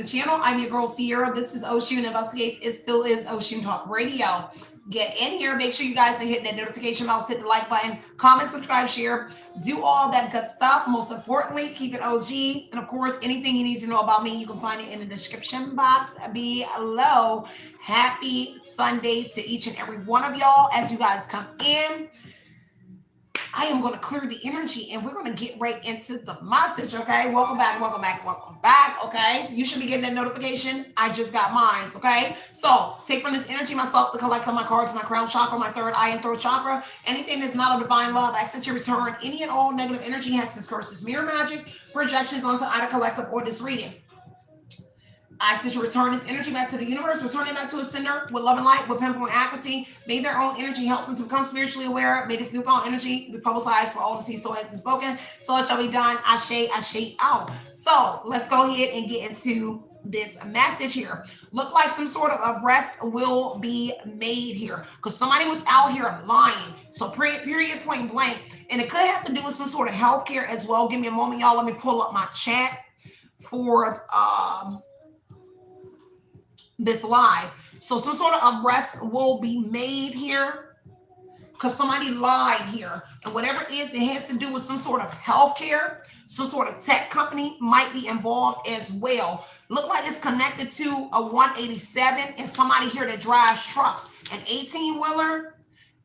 channel. I'm your girl Sierra. This is Oshun Investigates. It still is Oshun Talk Radio. Get in here. Make sure you guys are hitting that notification bell, hit the like button, comment, subscribe, share, do all that good stuff. Most importantly, keep it OG. And of course, anything you need to know about me, you can find it in the description box below. Happy Sunday to each and every one of y'all as you guys come in. I am going to clear the energy and we're going to get right into the message, okay? Welcome back, welcome back, welcome back, okay? You should be getting that notification. I just got mine, okay? So, take from this energy myself to collect on my cards, my crown chakra, my third eye and throat chakra. Anything that's not of divine love, I accept your return. Any and all negative energy, hexes, curses, mirror magic, projections onto either collective or this reading. I ask that you return this energy back to the universe, return it back to a sender with love and light, with pinpoint accuracy. May their own energy help them to become spiritually aware. May this newfound energy be publicized for all to see, so has been spoken. So it shall be done. Ashe, ashe, out. So let's go ahead and get into this message here. Look like some sort of arrest will be made here because somebody was out here lying. So period, point blank. And it could have to do with some sort of healthcare as well. Give me a moment, y'all. Let me pull up my chat for this live. So some sort of arrest will be made here because somebody lied here, and whatever it is, it has to do with some sort of healthcare, some sort of tech company might be involved as well. Look like it's connected to a 187 and somebody here that drives trucks, an 18-wheeler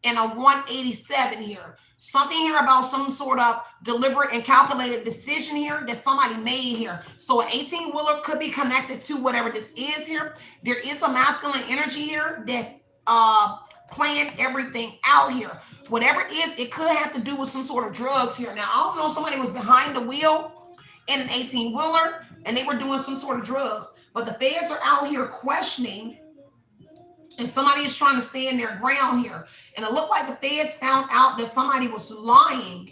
and a 187 here. Something here about some sort of deliberate and calculated decision here that somebody made here. So an 18-wheeler could be connected to whatever this is here. There is a masculine energy here that planned everything out here. Whatever it is, it could have to do with some sort of drugs here. Now, I don't know if somebody was behind the wheel in an 18-wheeler and they were doing some sort of drugs, but the feds are out here questioning, and somebody is trying to stand their ground here. And it looked like the feds found out that somebody was lying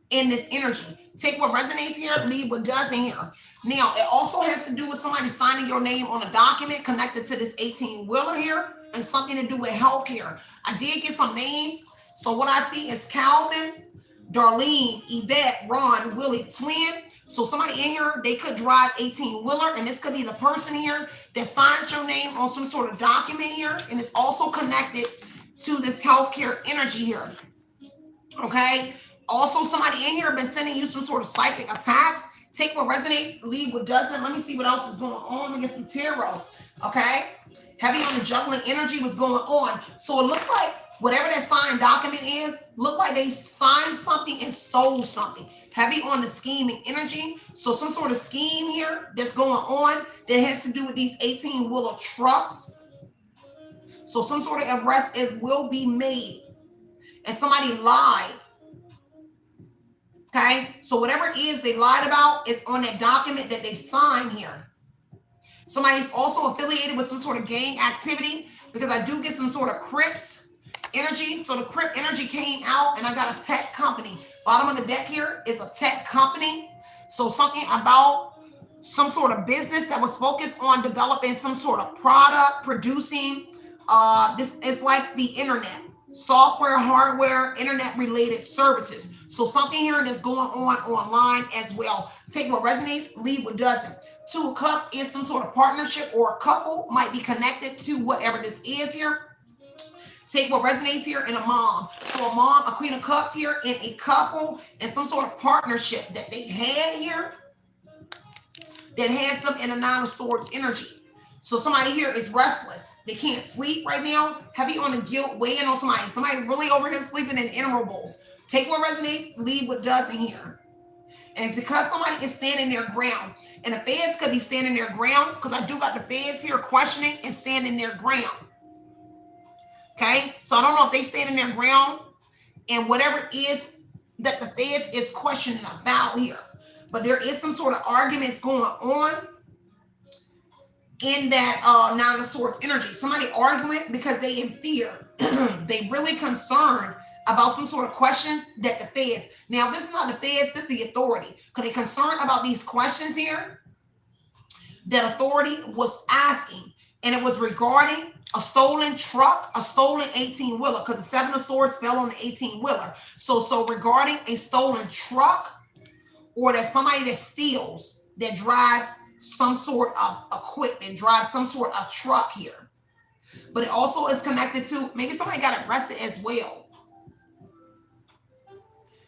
in this energy. Take what resonates here, leave what doesn't here. Now, it also has to do with somebody signing your name on a document connected to this 18-wheeler here and something to do with healthcare. I did get some names. So what I see is Calvin, Darlene, Yvette, Ron, Willie, twin. So somebody in here, they could drive 18-wheeler, and this could be the person here that signed your name on some sort of document here, and it's also connected to this healthcare energy here, okay? Also, somebody in here been sending you some sort of psychic attacks. Take what resonates, leave what doesn't. Let me see what else is going on. Let me get some tarot, okay? Heavy on the juggling energy, what's going on. So it looks like whatever that signed document is, look like they signed something and stole something. Heavy on the scheming energy. So some sort of scheme here that's going on that has to do with these 18-wheeler trucks. So some sort of arrest will be made. And somebody lied. Okay? So whatever it is they lied about is on that document that they signed here. Somebody's also affiliated with some sort of gang activity, because I do get some sort of Crips energy. So the Crip energy came out, and I got a tech company. Bottom of the deck here is a tech company. So something about some sort of business that was focused on developing some sort of product, producing. This is like the internet, software, hardware, internet related services. So something here that's going on online as well. Take what resonates, leave what doesn't. Two of Cups is some sort of partnership, or a couple might be connected to whatever this is here. Take what resonates here, in a mom. So a mom, a Queen of Cups here, in a couple, and some sort of partnership that they had here that has them in a Nine of Swords energy. So somebody here is restless. They can't sleep right now. Heavy on the guilt, weighing on somebody. Somebody really over here sleeping in intervals. Take what resonates, leave what doesn't here. And it's because somebody is standing their ground. And the feds could be standing their ground, because I do got the feds here questioning and standing their ground. Okay, so I don't know if they stand in their ground and whatever it is that the feds is questioning about here. But there is some sort of arguments going on in that Nine of Swords energy. Somebody arguing because they in fear. They really concerned about some sort of questions that the feds. Now, this is not the feds, this is the authority. Because they're concerned about these questions here that authority was asking. And it was regarding a stolen truck, a stolen 18-wheeler, because the Seven of Swords fell on the 18-wheeler. So regarding a stolen truck, or that somebody that steals, that drives some sort of equipment, drive some sort of truck here. But it also is connected to maybe somebody got arrested as well.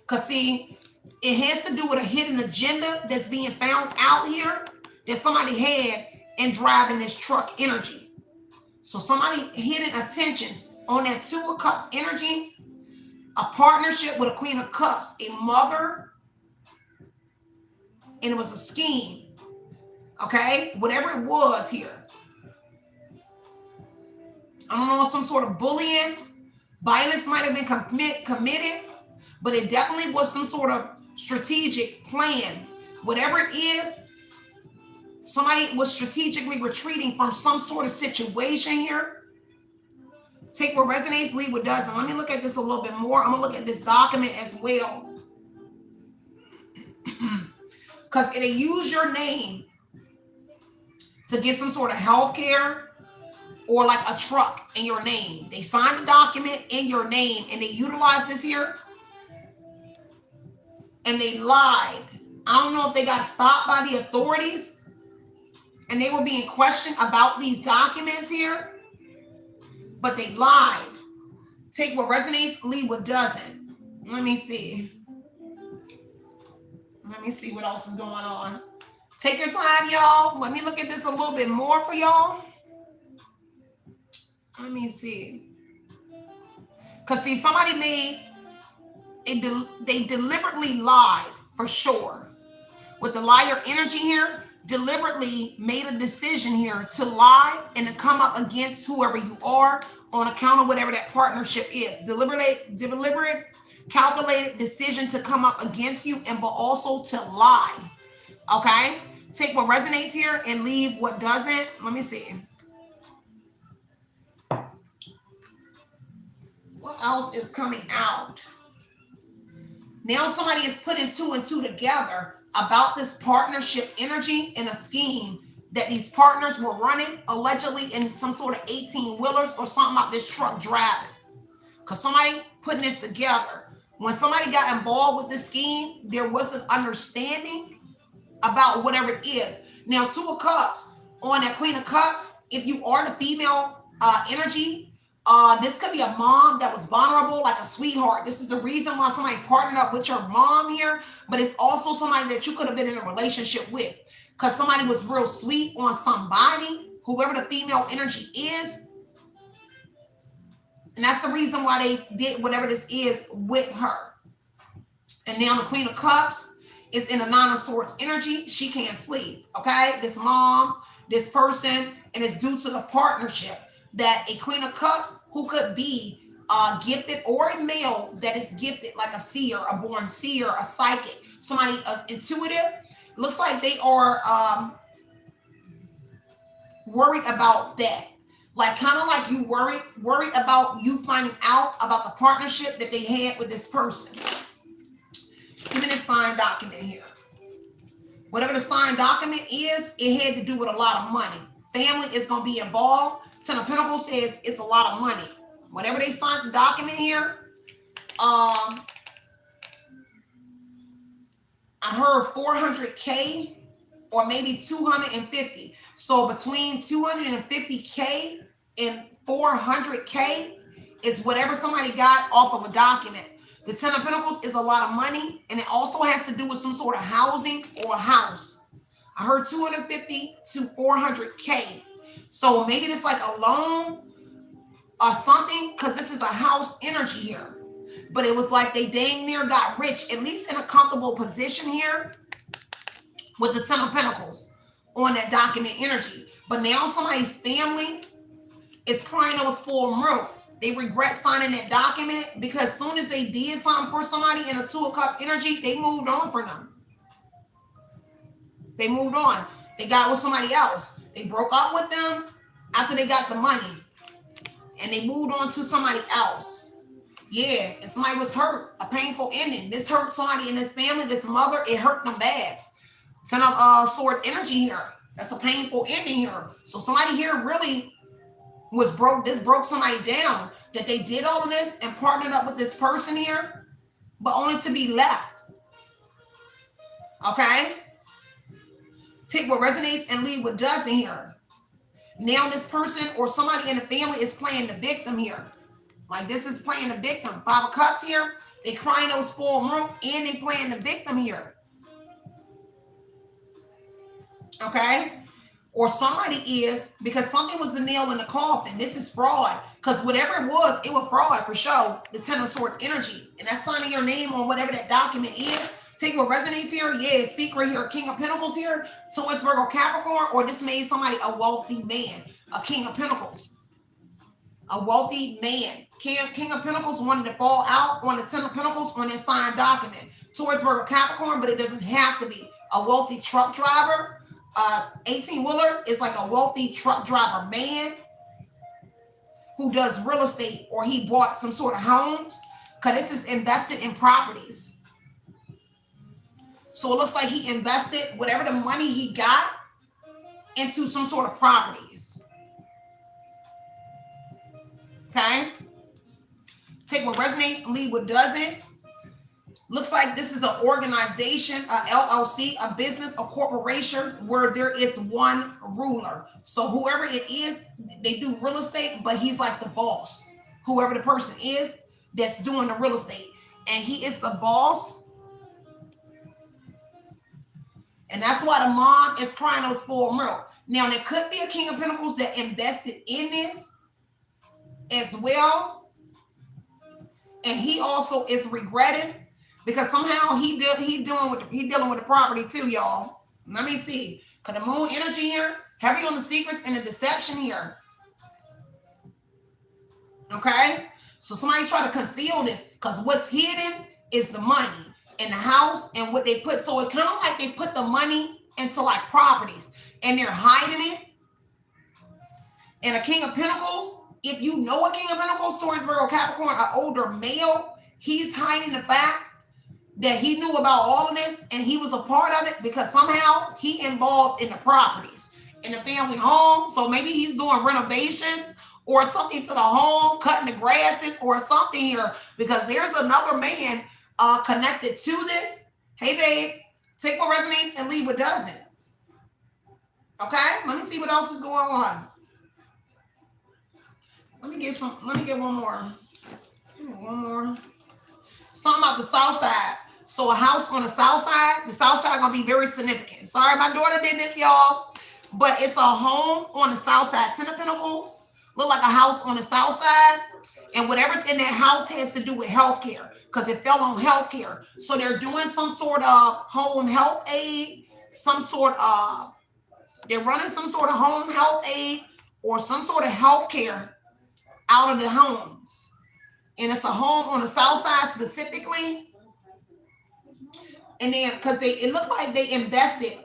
Because see, it has to do with a hidden agenda that's being found out here that somebody had in driving this truck energy. So somebody hidden attentions on that Two of Cups energy, a partnership with a Queen of Cups, a mother, and it was a scheme. Okay? Whatever it was here. I don't know, some sort of bullying. Violence might have been committed, but it definitely was some sort of strategic plan. Whatever it is, somebody was strategically retreating from some sort of situation here. Take what resonates, leave what doesn't. Let me look at this a little bit more. I'm going to look at this document as well. Because it'll use your name to get some sort of health care or like a truck in your name. They signed the document in your name and they utilized this here. And they lied. I don't know if they got stopped by the authorities and they were being questioned about these documents here. But they lied. Take what resonates, leave what doesn't. Let me see. Let me see what else is going on. Take your time, y'all. Let me look at this a little bit more for y'all. Let me see. Because see, somebody made, they deliberately lied for sure. With the liar energy here, deliberately made a decision here to lie and to come up against whoever you are on account of whatever that partnership is. Deliberate, calculated decision to come up against you and but also to lie. Okay? Take what resonates here and leave what doesn't. Let me see. What else is coming out? Now somebody is putting two and two together about this partnership energy and a scheme that these partners were running allegedly in some sort of 18-wheelers or something about this truck driving. Because somebody putting this together. When somebody got involved with this scheme, there was an understanding about whatever it is. Now, Two of Cups on that Queen of Cups, if you are the female energy, this could be a mom that was vulnerable, like a sweetheart. This is the reason why somebody partnered up with your mom here, but it's also somebody that you could have been in a relationship with because somebody was real sweet on somebody, whoever the female energy is. And that's the reason why they did whatever this is with her. And now the Queen of Cups is in a Nine of Swords energy. She can't sleep, okay? This mom, this person, and it's due to the partnership that a Queen of Cups who could be gifted or a male that is gifted like a seer, a born seer, a psychic, somebody intuitive. Looks like they are worried about that. Like kind of like you worried about you finding out about the partnership that they had with this person. Even this signed document here. Whatever the signed document is, it had to do with a lot of money. Family is going to be involved. Ten of Pentacles says it's a lot of money. Whatever they signed the document here, I heard 400K or maybe 250. So between 250K and 400K is whatever somebody got off of a document. The Ten of Pentacles is a lot of money, and it also has to do with some sort of housing or a house. I heard 250 to 400K. So maybe it's like a loan or something, because this is a house energy here. But it was like they dang near got rich, at least in a comfortable position here with the Ten of Pentacles on that document energy. But now somebody's family is crying over spoiled milk. They regret signing that document because as soon as they did something for somebody in a Two of Cups energy, they moved on from them. They moved on. They got with somebody else. They broke up with them after they got the money. And they moved on to somebody else. Yeah, and somebody was hurt. A painful ending. This hurt somebody in this family, this mother, it hurt them bad. Ten of Swords energy here. That's a painful ending here. So somebody here really was broke. This broke somebody down. That they did all of this and partnered up with this person here, but only to be left. Okay? Take what resonates and leave what doesn't here. Now this person or somebody in the family is playing the victim here. Like this is playing the victim. Five of Cups here. They crying over spoiled milk and they playing the victim here. Okay? Or somebody is, because something was the nail in the coffin. This is fraud. Because whatever it was fraud for sure. The Ten of Swords energy. And that's signing your name on whatever that document is. Take what resonates here. Yeah, secret here. King of Pentacles here. Taurus, Virgo, Capricorn. Or this made somebody a wealthy man. A King of Pentacles. A wealthy man. King of Pentacles wanted to fall out on the Ten of Pentacles on this signed document. Taurus, Virgo, Capricorn. But it doesn't have to be. A wealthy truck driver. 18-wheelers is like a wealthy truck driver man who does real estate, or he bought some sort of homes, because this is invested in properties. So it looks like he invested whatever the money he got into some sort of properties. Okay? Take what resonates, leave what doesn't. Looks like this is an organization, a LLC, a business, a corporation where there is one ruler. So whoever it is, they do real estate, but he's like the boss. Whoever the person is that's doing the real estate. And he is the boss. And that's why the mom is crying those spoiled milk. Now, there could be a King of Pentacles that invested in this as well. And he also is regretting. Because somehow he dealing with the property too, y'all. Let me see. Cause the moon energy here, heavy on the secrets and the deception here. Okay? So somebody try to conceal this, because what's hidden is the money in the house and what they put. So it kind of like they put the money into like properties and they're hiding it. And a King of Pentacles, if you know a King of Pentacles, Taurus, Virgo, Capricorn, an older male, he's hiding the fact that he knew about all of this and he was a part of it because somehow he involved in the properties in the family home. So maybe he's doing renovations or something to the home, cutting the grasses or something here, because there's another man connected to this. Hey babe, take what resonates and leave what doesn't. Okay, let me see what else is going on. Let me get one more. One more. Something about the south side. So a house on the south side gonna be very significant. Sorry, my daughter did this, y'all. But it's a home on the south side. Ten of Pentacles. Look like a house on the south side. And whatever's in that house has to do with healthcare, because it fell on healthcare. So they're doing some sort of home health aid, they're running some sort of home health aid or some sort of healthcare out of the homes. And it's a home on the south side specifically. And then because it looked like they invested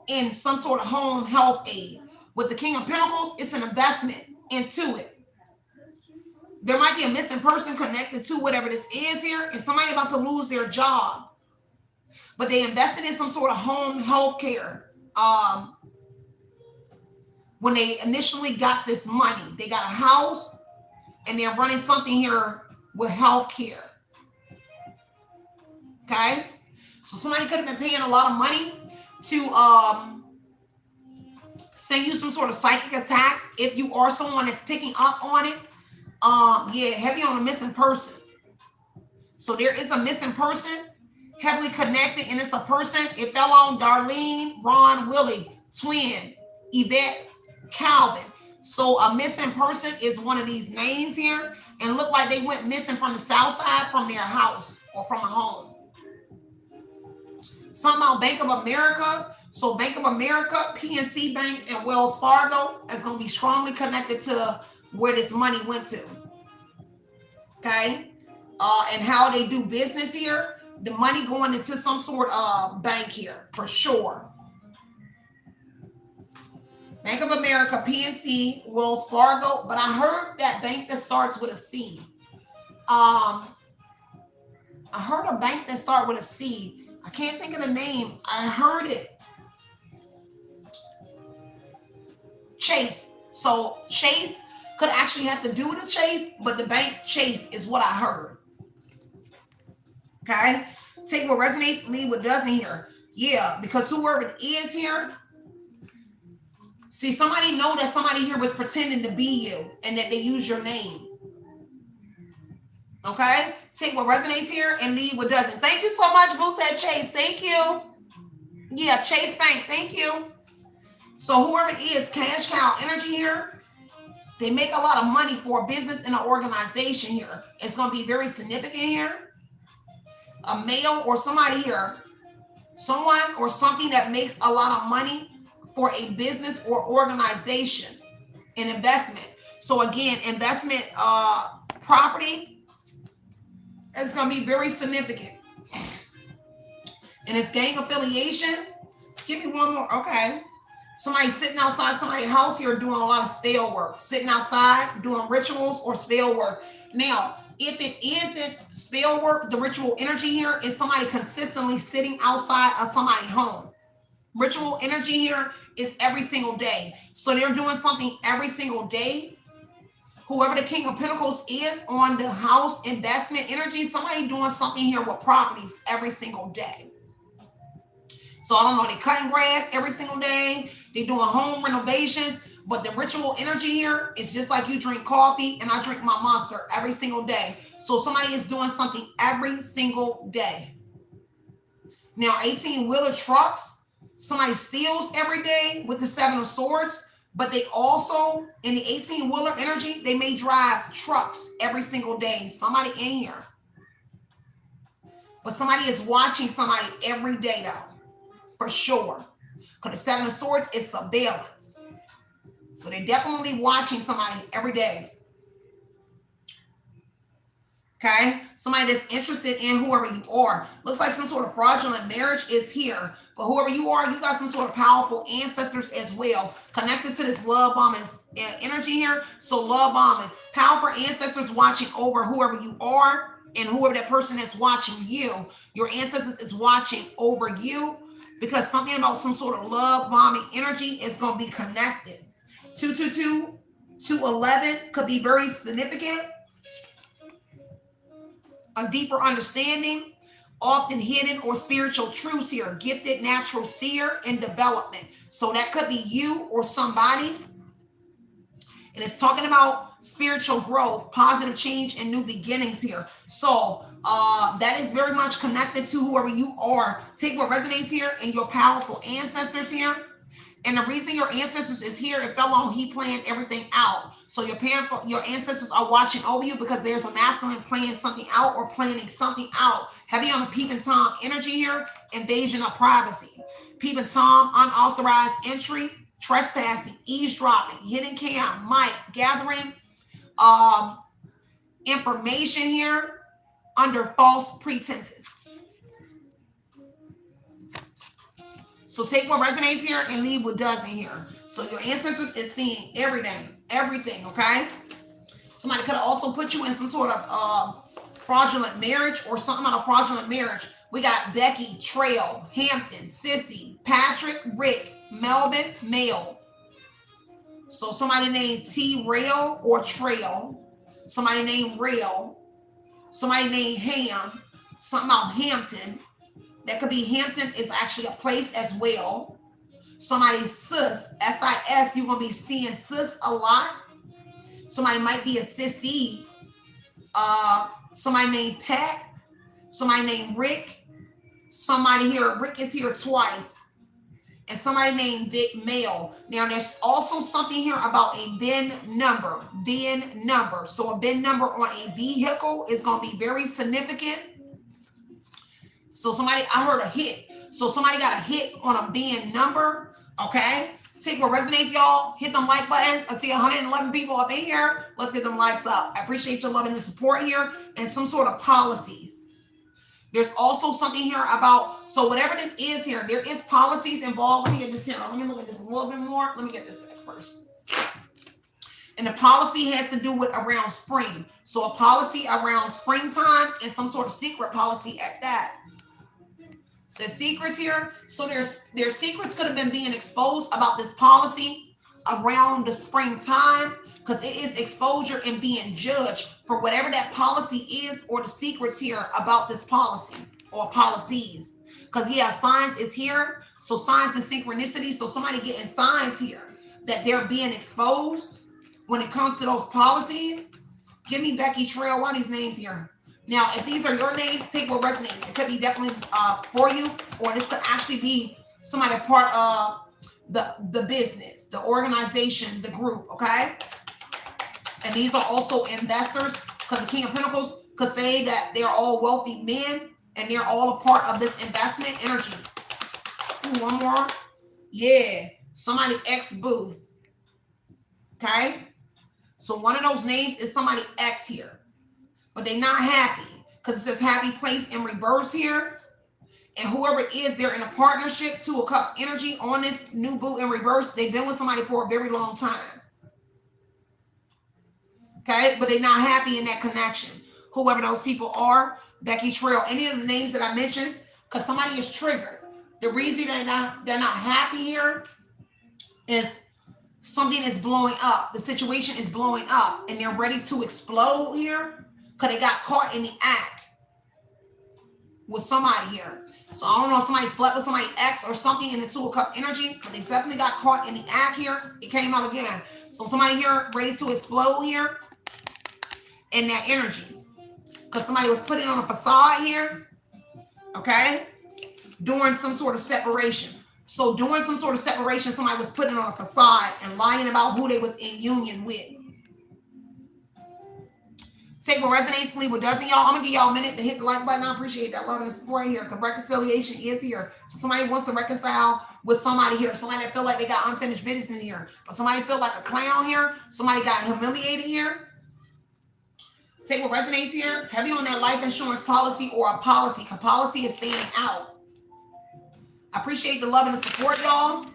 in some sort of home health aid. With the King of Pentacles, it's an investment into it. There might be a missing person connected to whatever this is here, and somebody about to lose their job. But they invested in some sort of home health care. When they initially got this money, they got a house and they're running something here with health care. Okay? So somebody could have been paying a lot of money to send you some sort of psychic attacks if you are someone that's picking up on it. Yeah, heavy on a missing person. So there is a missing person, heavily connected, and it's a person. It fell on Darlene, Ron, Willie, Twin, Yvette, Calvin. So a missing person is one of these names here, and it looked like they went missing from the south side, from their house or from a home. Something about Bank of America. So Bank of America, PNC Bank, and Wells Fargo is going to be strongly connected to where this money went to. Okay? And how they do business here. The money going into some sort of bank here, for sure. Bank of America, PNC, Wells Fargo. But I heard that bank that starts with a C. I heard a bank that starts with a C. I can't think of the name. I heard it. Chase. So Chase could actually have to do with a Chase, but the bank Chase is what I heard. Okay? Take what resonates, leave what doesn't here. Yeah, because whoever it is here, See, somebody know that somebody here was pretending to be you and that they use your name. Okay? Take what resonates here and leave what doesn't. Thank you so much, Boo said Chase. Thank you. Yeah, Chase Bank. Thank you. So whoever it is, cash cow energy here, they make a lot of money for a business and an organization here. It's going to be very significant here. A male or somebody here, someone or something that makes a lot of money for a business or organization, an investment. So again, investment property is going to be very significant. And it's gang affiliation. Give me one more. Okay. Somebody sitting outside somebody's house here doing a lot of spell work. Sitting outside doing rituals or spell work. Now, if it isn't spell work, the ritual energy here is somebody consistently sitting outside of somebody's home. Ritual energy here is every single day. So they're doing something every single day. Whoever the King of Pentacles is on the house investment energy, somebody doing something here with properties every single day. So I don't know, they're cutting grass every single day. They're doing home renovations. But the ritual energy here is just like you drink coffee and I drink my Monster every single day. So somebody is doing something every single day. Now, 18-wheeler trucks, somebody steals every day with the 7 of Swords. But they also, in the 18-wheeler energy, they may drive trucks every single day. Somebody in here. But somebody is watching somebody every day, though. For sure. Because the 7 of Swords is surveillance. So they're definitely watching somebody every day. Okay? Somebody that's interested in whoever you are. Looks like some sort of fraudulent marriage is here. But whoever you are, you got some sort of powerful ancestors as well. Connected to this love bombing energy here. So love bombing. Powerful ancestors watching over whoever you are. And whoever that person is watching you. Your ancestors is watching over you. Because something about some sort of love bombing energy is going to be connected. 222, 211 could be very significant. A deeper understanding, often hidden or spiritual truths here. Gifted, natural seer, and development. So that could be you or somebody. And it's talking about spiritual growth, positive change, and new beginnings here. So that is very much connected to whoever you are. Take what resonates here and your powerful ancestors here. And the reason your ancestors is here, it fell on he planned everything out. So your ancestors are watching over you because there's a masculine playing something out or planning something out. Heavy on the peeping Tom energy here, invasion of privacy. Peeping Tom, unauthorized entry, trespassing, eavesdropping, hidden cam, mic, gathering information here under false pretenses. So take what resonates here and leave what doesn't here. So your ancestors is seeing everything, okay? Somebody could have also put you in some sort of fraudulent marriage or something about a fraudulent marriage. We got Becky, Trail, Hampton, Sissy, Patrick, Rick, Melvin, Male. So somebody named T. Rail or Trail. Somebody named Rail. Somebody named Ham. Something about Hampton. That could be Hampton is actually a place as well. Somebody sis, S-I-S, you're going to be seeing sis a lot. Somebody might be a sissy. Somebody named Pat. Somebody named Rick. Somebody here, Rick is here twice. And somebody named Vic Male. Now, there's also something here about a VIN number. VIN number. So a VIN number on a vehicle is going to be very significant. So I heard a hit. So somebody got a hit on a VIN number. Okay. Take what resonates, y'all. Hit them like buttons. I see 111 people up in here. Let's get them likes up. I appreciate your love and the support here. And some sort of policies. There's also something here about, so whatever this is here, there is policies involved. Let me get this here. Let me look at this a little bit more. Let me get this at first. And the policy has to do with around spring. So a policy around springtime and some sort of secret policy at that. Says secrets here. So their secrets could have been being exposed about this policy around the springtime because it is exposure and being judged for whatever that policy is or the secrets here about this policy or policies. Because yeah, signs is here. So signs and synchronicity. So somebody getting signs here. that they're being exposed when it comes to those policies. Give me Becky Trail. Why these names here? Now, if these are your names, take what resonates. It could be definitely for you, or this could actually be somebody part of the business, the organization, the group, okay? And these are also investors, because the King of Pentacles could say that they're all wealthy men and they're all a part of this investment energy. Ooh, one more. Yeah, somebody ex-boo. Okay? So one of those names is somebody ex here. But they're not happy, because it says happy place in reverse here. And whoever it is, they're in a partnership, Two of Cups energy on this new boo in reverse. They've been with somebody for a very long time. Okay? But they're not happy in that connection. Whoever those people are, Becky Trail, any of the names that I mentioned, because somebody is triggered. The reason they're not happy here is something is blowing up. The situation is blowing up, and they're ready to explode here because they got caught in the act with somebody here. So I don't know if somebody slept with somebody ex or something in the Two of Cups energy, but they definitely got caught in the act here. It came out again. So somebody here ready to explode here in that energy, because somebody was putting on a facade here, okay, doing some sort of separation. So doing some sort of separation, somebody was putting on a facade and lying about who they was in union with. Take what resonates, leave what doesn't, y'all. I'm going to give y'all a minute to hit the like button. I appreciate that love and the support here, because reconciliation is here. So somebody wants to reconcile with somebody here. Somebody that feel like they got unfinished business in here. But somebody feel like a clown here. Somebody got humiliated here. Take what resonates here. Heavy on that life insurance policy or a policy, because policy is staying out. I appreciate the love and the support, y'all.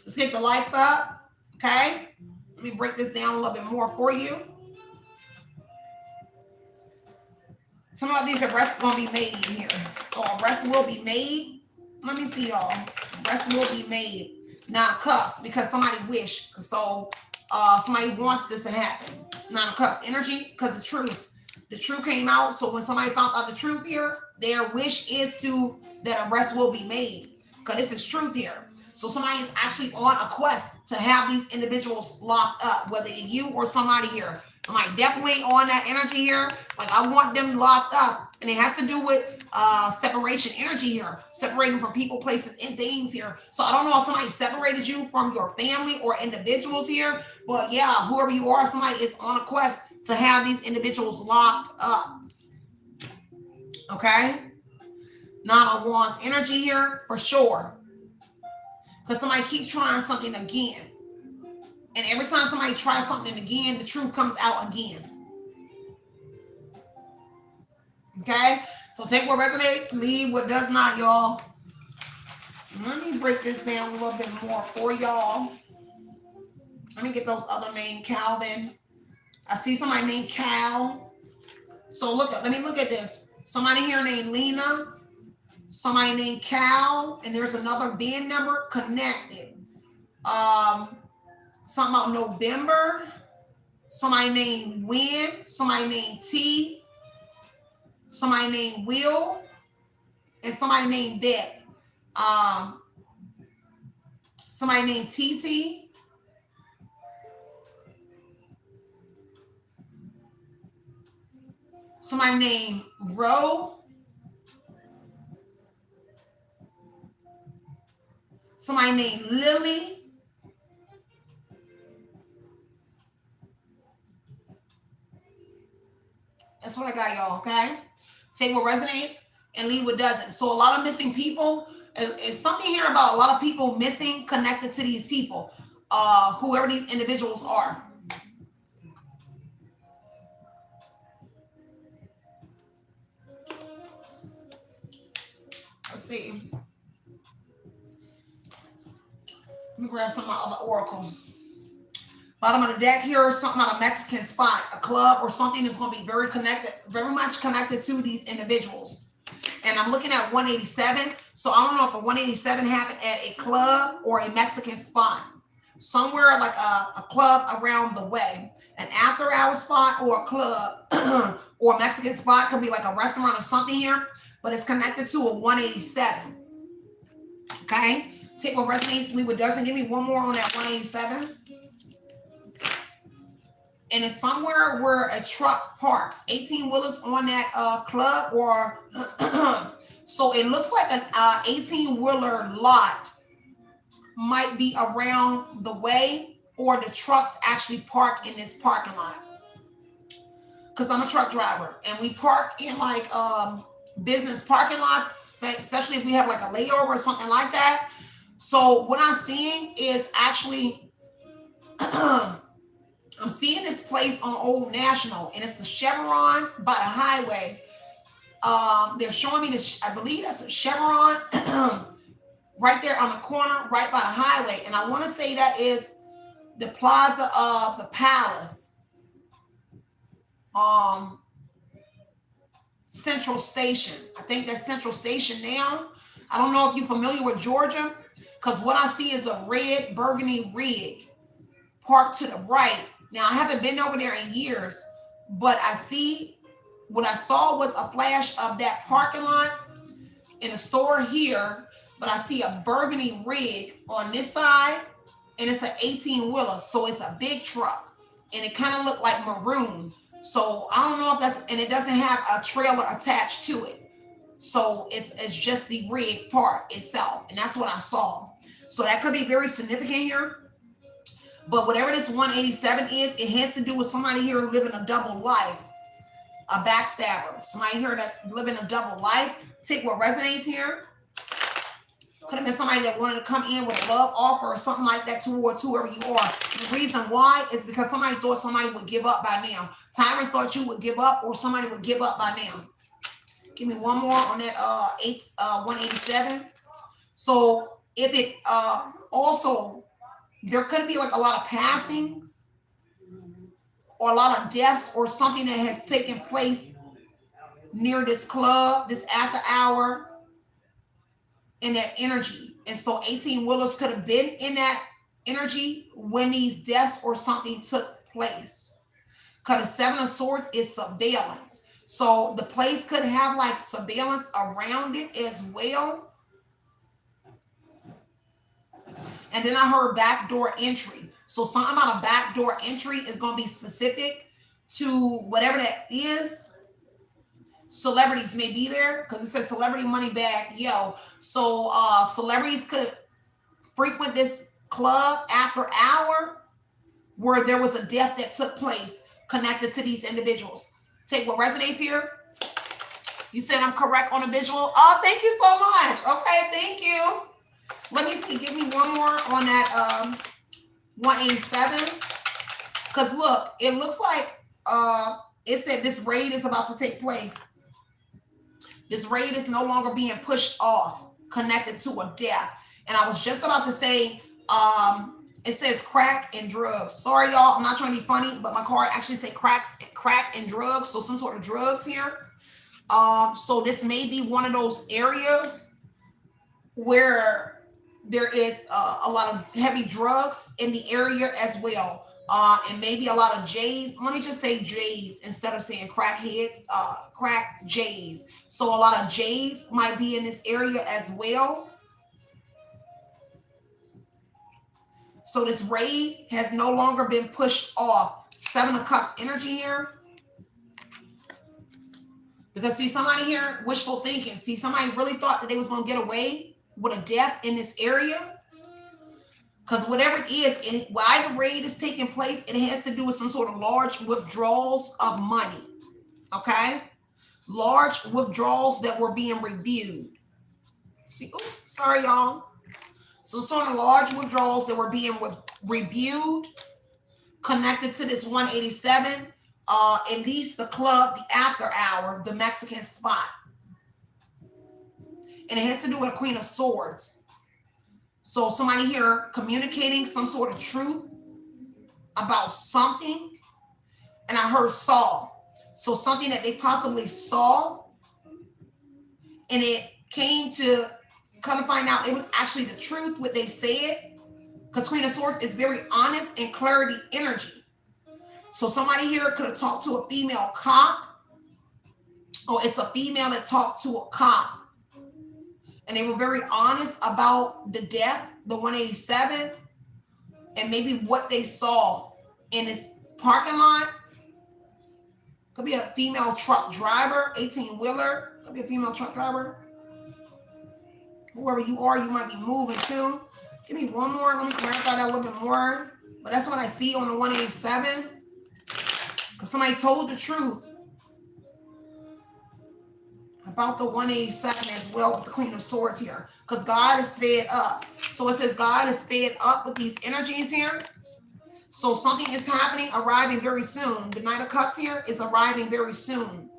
Let's get the likes up, okay? Let me break this down a little bit more for you. Some of these arrests going to be made here. So arrests will be made. Let me see, y'all. Arrests will be made. Nine of Cups, because somebody wish. So somebody wants this to happen. Nine of Cups energy, because the truth came out. So when somebody found out the truth here, their wish is that arrest will be made, because this is truth here. So somebody is actually on a quest to have these individuals locked up, whether it's you or somebody here. Somebody definitely on that energy here. Like, I want them locked up. And it has to do with separation energy here. Separating from people, places, and things here. So I don't know if somebody separated you from your family or individuals here. But yeah, whoever you are, somebody is on a quest to have these individuals locked up. Okay? Nine of Wands energy here, for sure. Because somebody keeps trying something again. And every time somebody tries something again, the truth comes out again. Okay? So take what resonates, leave what does not, y'all. Let me break this down a little bit more for y'all. Let me get those other names, Calvin. I see somebody named Cal. So let me look at this. Somebody here named Lena. Somebody named Cal. And there's another band number connected. Something about November. Somebody named Win. Somebody named T. Somebody named Will. And somebody named Det. Somebody named TT. Somebody named Ro. Somebody named Lily. That's what I got, y'all, okay? Take what resonates and leave what doesn't. So a lot of missing people. Is something here about a lot of people missing connected to these people, whoever these individuals are. Let's see. Let me grab some of my other oracle. Bottom of the deck here, something on a Mexican spot, a club or something that's going to be very connected, very much connected to these individuals. And I'm looking at 187. So I don't know if a 187 happened at a club or a Mexican spot. Somewhere like a club around the way. An after hour spot or a club or a Mexican spot. Could be like a restaurant or something here. But it's connected to a 187. Okay? Take what resonates, leave what doesn't. Give me one more on that 187. And it's somewhere where a truck parks. 18-wheelers on that club, or so it looks like an 18-wheeler lot might be around the way, or the trucks actually park in this parking lot. Because I'm a truck driver, and we park in like business parking lots, especially if we have like a layover or something like that. So what I'm seeing is actually I'm seeing this place on Old National, and it's the Chevron by the highway. They're showing me this, I believe that's a Chevron right there on the corner, right by the highway. And I want to say that is the Plaza of the Palace, Central Station. I think that's Central Station now. I don't know if you're familiar with Georgia, because what I see is a red burgundy rig parked to the right. Now, I haven't been over there in years, but I see what I saw was a flash of that parking lot in a store here, but I see a burgundy rig on this side, and it's an 18-wheeler, so it's a big truck, and it kind of looked like maroon. So I don't know if that's, and it doesn't have a trailer attached to it. So it's just the rig part itself, and that's what I saw. So that could be very significant here. But whatever this 187 is, it has to do with somebody here living a double life, a backstabber. Somebody here that's living a double life. Take what resonates here. Could have been somebody that wanted to come in with a love offer or something like that towards whoever you are. The reason why is because somebody thought somebody would give up by now. Tyrants thought you would give up, or somebody would give up by now. Give me one more on that 187. So if it also, there could be like a lot of passings or a lot of deaths or something that has taken place near this club, this after hour, in that energy. And so 18-wheelers could have been in that energy when these deaths or something took place. Because the Seven of Swords is surveillance. So the place could have like surveillance around it as well. And then I heard backdoor entry. So something about a backdoor entry is going to be specific to whatever that is. Celebrities may be there, because it says celebrity money bag, yo. So celebrities could frequent this club after hour where there was a death that took place connected to these individuals. Take what resonates here. You said I'm correct on a visual. Oh, thank you so much. Okay, thank you. Let me see. Give me one more on that 187. Because look, it looks like it said this raid is about to take place. This raid is no longer being pushed off, connected to a death. And I was just about to say, it says crack and drugs. Sorry, y'all. I'm not trying to be funny, but my card actually say crack and drugs. So some sort of drugs here. So this may be one of those areas where there is a lot of heavy drugs in the area as well. And maybe a lot of J's. Let me just say J's instead of saying crackheads, crack J's. So a lot of J's might be in this area as well. So this raid has no longer been pushed off. Seven of Cups energy here. Because see, somebody here, wishful thinking. See, somebody really thought that they was going to get away with a death in this area. Because whatever it is, why the raid is taking place, it has to do with some sort of large withdrawals of money. Okay? Large withdrawals that were being reviewed. See, oh, sorry, y'all. So sort of large withdrawals that were being reviewed, connected to this 187, at least the club, the after hour, the Mexican spot. And it has to do with a Queen of Swords. So somebody here communicating some sort of truth about something. And I heard saw. So something that they possibly saw. And it came to come to find out it was actually the truth, what they said. Because Queen of Swords is very honest and clarity energy. So somebody here could have talked to a female cop. Or it's a female that talked to a cop. And they were very honest about the death, the 187, and maybe what they saw in this parking lot. Could be a female truck driver, 18-wheeler. Could be a female truck driver. Whoever you are, you might be moving too. Give me one more. Let me clarify that a little bit more. But that's what I see on the 187. Because somebody told the truth about the 187 as well with the Queen of Swords here. Because God is fed up. So it says God is fed up with these energies here. So something is happening, arriving very soon. The Knight of Cups here is arriving very soon.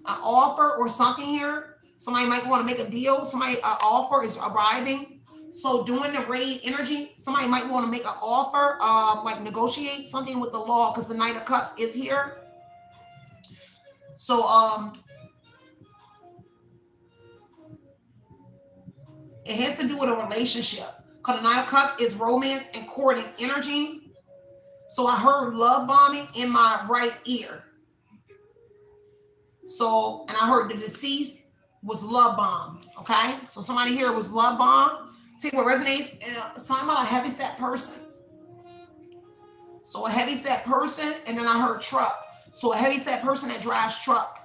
An offer or something here. Somebody might want to make a deal. Somebody, an offer is arriving. So doing the raid energy, somebody might want to make an offer, like negotiate something with the law, because the Knight of Cups is here. So it has to do with a relationship. Because the Knight of Cups is romance and courting energy. So I heard love bombing in my right ear. So, and I heard the deceased was love bomb. Okay. So somebody here was love bomb. See what resonates. And something about a heavyset person. So a heavyset person. And then I heard truck. So a heavyset person that drives truck.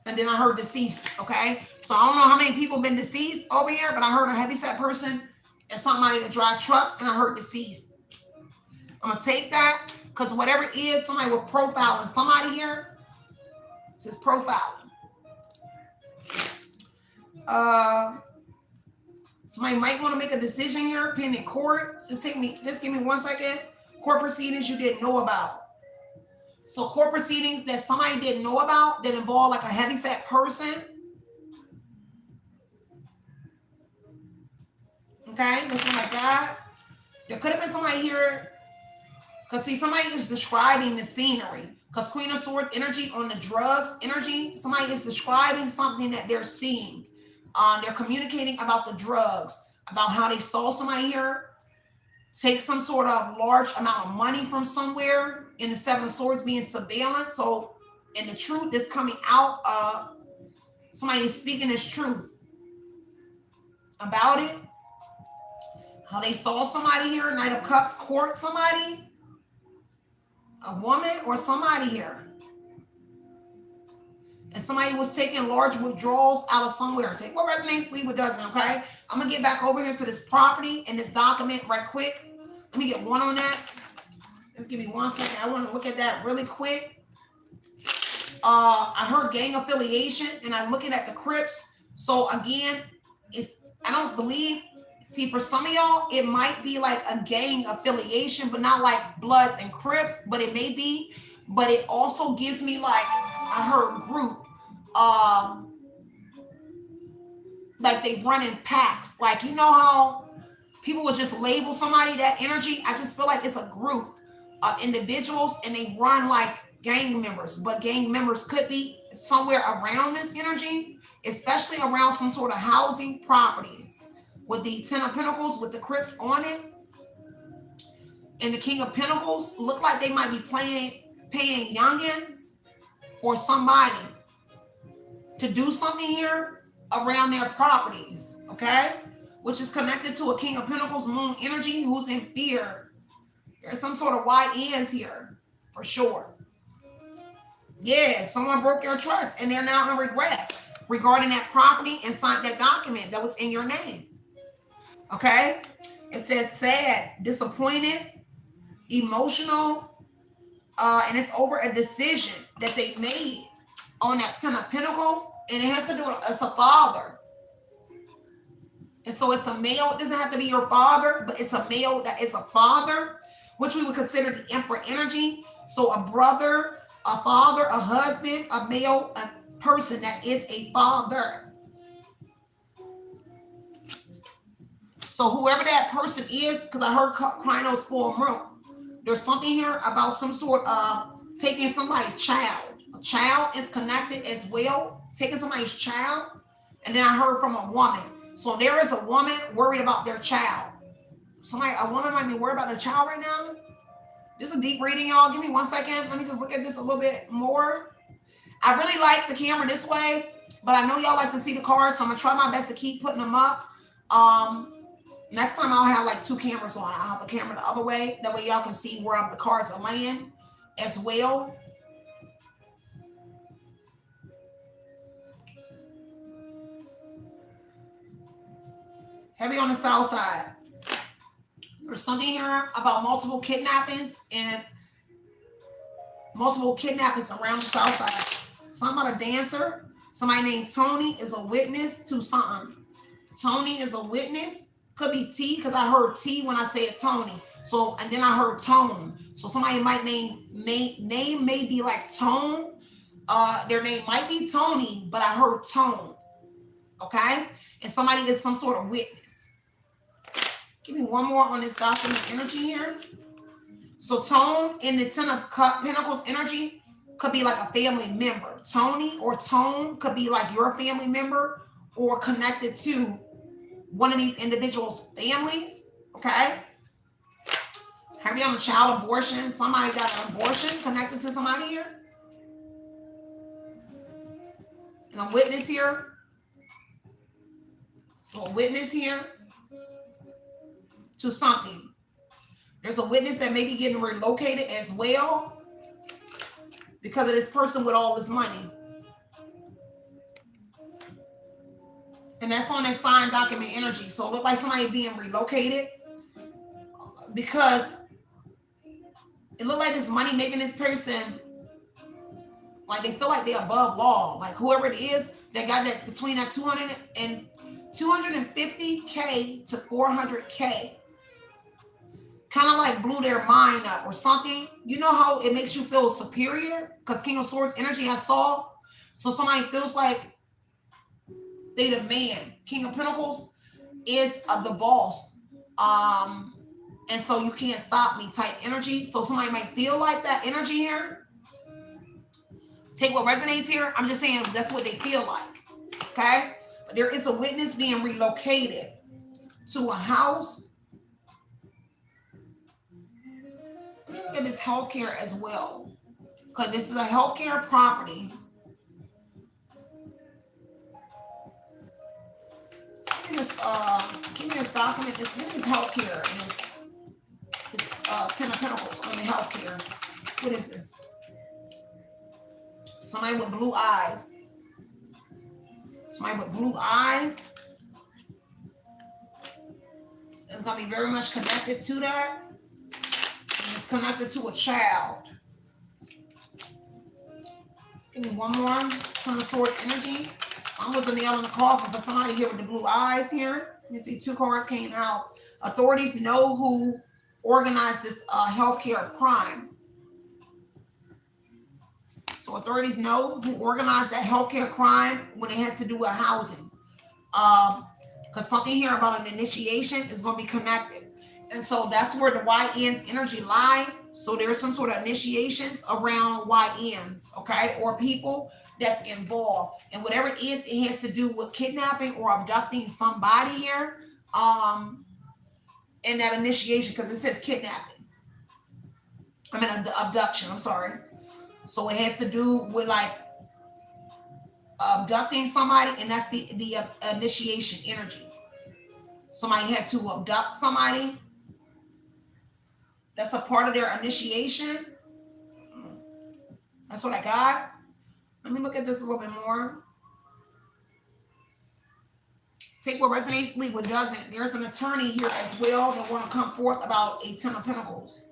And then I heard deceased, okay? So I don't know how many people have been deceased over here, but I heard a heavyset person and somebody that drives trucks, and I heard deceased. I'm going to take that, because whatever it is, somebody was profiling somebody here. It says profiling. Somebody might want to make a decision here, pending court. Just give me 1 second. Court proceedings you didn't know about. So court proceedings that somebody didn't know about that involve like a heavyset person. Okay, that's what I got. There could have been somebody here, because see, somebody is describing the scenery. Because Queen of Swords energy on the drugs energy, somebody is describing something that they're seeing. They're communicating about the drugs, about how they saw somebody here take some sort of large amount of money from somewhere, in the Seven of Swords being surveillance. So, and the truth is coming out of somebody is speaking this truth about it. How they saw somebody here, Knight of Cups, court somebody, a woman or somebody here. And somebody was taking large withdrawals out of somewhere. Take what resonates, leave what doesn't, okay? I'm going to get back over here to this property and this document right quick. Let me get one on that. Just give me 1 second. I want to look at that really quick. I heard gang affiliation, and I'm looking at the Crips. So again, I don't believe, see, for some of y'all, it might be like a gang affiliation, but not like Bloods and Crips, but it may be. But it also gives me like, I heard group, like they run in packs. Like, you know how people would just label somebody that energy? I just feel like it's a group of individuals, and they run like gang members, but gang members could be somewhere around this energy, especially around some sort of housing properties. With the Ten of Pentacles, with the Crips on it, and the King of Pentacles, look like they might be paying youngins or somebody to do something here around their properties, okay? Which is connected to a King of Pentacles, Moon energy, who's in fear. There's some sort of YNs here, for sure. Yeah, someone broke your trust, and they're now in regret regarding that property and signed that document that was in your name. Okay? It says sad, disappointed, emotional, and it's over a decision that they made on that Ten of Pentacles, and it has to do with as a father. And so it's a male. It doesn't have to be your father, but it's a male that is a father, which we would consider the Emperor energy. So a brother, a father, a husband, a male, a person that is a father. So whoever that person is, because I heard Krynos full milk, there's something here about some sort of taking somebody's child. A child is connected as well, taking somebody's child. And then I heard from a woman. So there is a woman worried about their child. A woman might be worried about their child right now. This is a deep reading, y'all. Give me 1 second. Let me just look at this a little bit more. I really like the camera this way, but I know y'all like to see the cards, so I'm gonna try my best to keep putting them up. Next time I'll have like 2 cameras on. I'll have a camera the other way. That way y'all can see where the cards are laying as well. Heavy on the south side. There's something here about multiple kidnappings around the south side. Something about a dancer. Somebody named Tony is a witness to something. Tony is a witness. Could be T, because I heard T when I said Tony. So, and then I heard Tone. So somebody might name may be like Tone. Their name might be Tony, but I heard Tone. Okay? And somebody is some sort of witness. Give me one more on this document energy here. So Tone in the 10 of Pentacles energy could be like a family member. Tony or Tone could be like your family member or connected to one of these individuals' families. Okay? Heavy on a child abortion. Somebody got an abortion connected to somebody here. And a witness here. So a witness here to something. There's a witness that may be getting relocated as well because of this person with all this money. And that's on that signed document energy. So it looked like somebody being relocated because it looked like this money making this person, like they feel like they're above law. Like whoever it is that got that between that 250K to 400K kind of like blew their mind up or something. You know how it makes you feel superior? Because King of Swords energy I saw. So somebody feels like they the man. King of Pentacles is the boss. And so you can't stop me type energy. So somebody might feel like that energy here. Take what resonates here. I'm just saying that's what they feel like. Okay? But there is a witness being relocated to a house. Look at this healthcare as well. Because this is a healthcare property. Give me this document. This is healthcare. And it's 10 of Pentacles on the healthcare. What is this? Somebody with blue eyes. Somebody with blue eyes. It's going to be very much connected to that. And it's connected to a child. Give me one more. Some of the sword energy. Almost a nail in the coffin for somebody here with the blue eyes here. You see 2 cards came out. Authorities know who organized this healthcare crime. So authorities know who organized that healthcare crime when it has to do with housing. Because something here about an initiation is going to be connected. And so that's where the YN's energy lie. So there's some sort of initiations around YNs, okay? Or people that's involved. And whatever it is, it has to do with kidnapping or abducting somebody here. In that initiation, because it says kidnapping. I mean, abduction, I'm sorry. So it has to do with like abducting somebody, and that's the initiation energy. Somebody had to abduct somebody. That's a part of their initiation. That's what I got. Let me look at this a little bit more. Take what resonates, leave what doesn't. There's an attorney here as well that want to come forth about a 10 of Pentacles.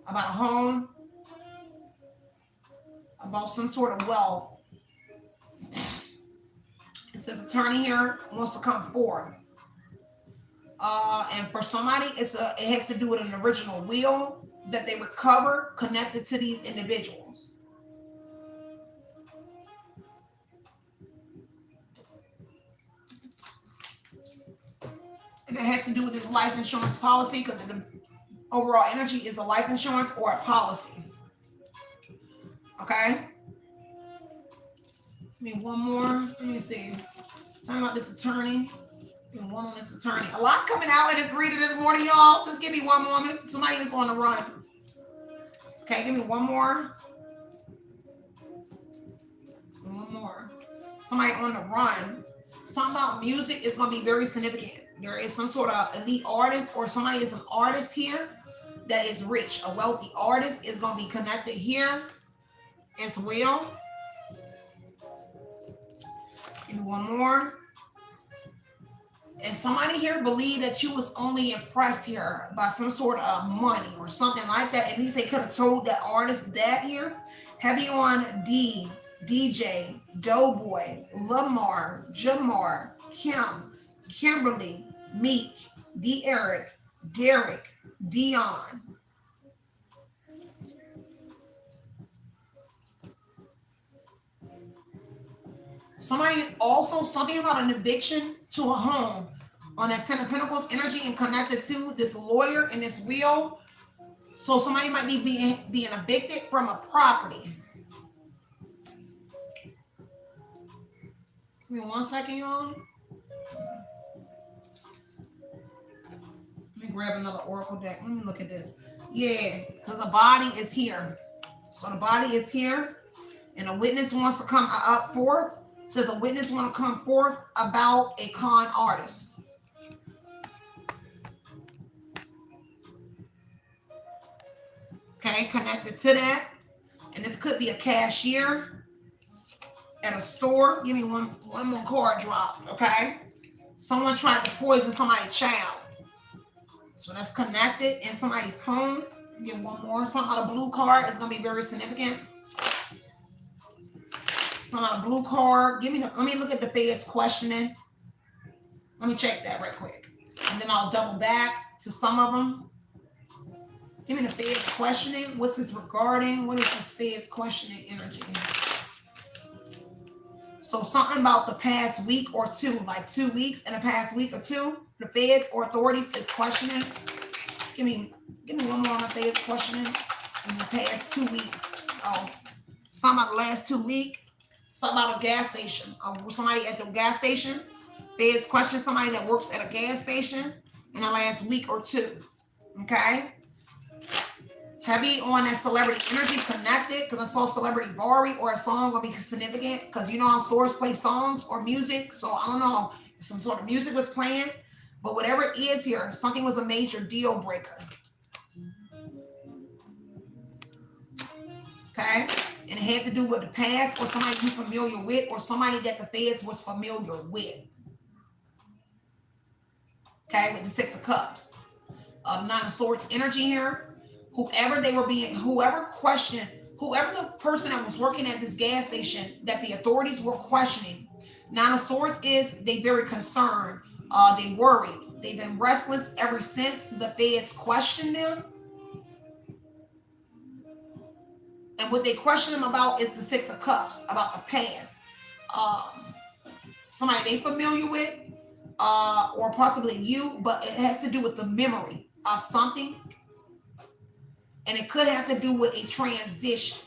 About a home. About some sort of wealth. It says attorney here wants to come forth. And for somebody, it has to do with an original will that they recover connected to these individuals. And it has to do with this life insurance policy because the overall energy is a life insurance or a policy. Okay? Give me one more. Let me see. Talking about this attorney. Give me one on this attorney. A lot coming out in this reading this morning, y'all. Just give me one moment. Somebody is on the run. Okay, give me one more. One more. Somebody on the run. Something about music is going to be very significant. There is some sort of elite artist or somebody is an artist here that is rich. A wealthy artist is going to be connected here as well. And one more. And somebody here believed that you was only impressed here by some sort of money or something like that. At least they could have told that artist that here. Heavy on D, DJ, Doughboy, Lamar, Jamar, Kim, Kimberly, Meek, D. Eric, Derek, Dion. Somebody also something about an eviction to a home on that Ten of Pentacles energy and connected to this lawyer and this wheel. So somebody might be being evicted from a property. Give me 1 second, y'all. Let me grab another oracle deck. Let me look at this. Yeah, because the body is here. So the body is here, and a witness wants to come up forth. Says a witness want to come forth about a con artist. Okay, connected to that. And this could be a cashier at a store. Give me one more card drop, okay? Someone tried to poison somebody's child. So that's connected in somebody's home. Get one more. Something out of blue card is going to be very significant. Some out of blue card. Let me look at the feds questioning. Let me check that right quick. And then I'll double back to some of them. Give me the feds questioning. What's this regarding? What is this feds questioning energy? So something about the past week or two, like 2 weeks in the past week or two, the feds or authorities is questioning. Give me one more on the feds questioning in the past 2 weeks. So something about the last 2 weeks. Something about a gas station. Somebody at the gas station. Feds question somebody that works at a gas station in the last week or two. Okay. Heavy on that celebrity energy connected because I saw celebrity Vari or a song will be significant because you know how stores play songs or music. So I don't know if some sort of music was playing, but whatever it is here, something was a major deal breaker. Okay. And it had to do with the past or somebody you're familiar with or somebody that the feds was familiar with. Okay, with the Six of Cups. Nine of Swords energy here. Whoever the person that was working at this gas station that the authorities were questioning. Nine of Swords is they very concerned. They worried. They've been restless ever since the feds questioned them. And what they question them about is the Six of Cups, about the past. Somebody they familiar with, or possibly you, but it has to do with the memory of something. And it could have to do with a transition.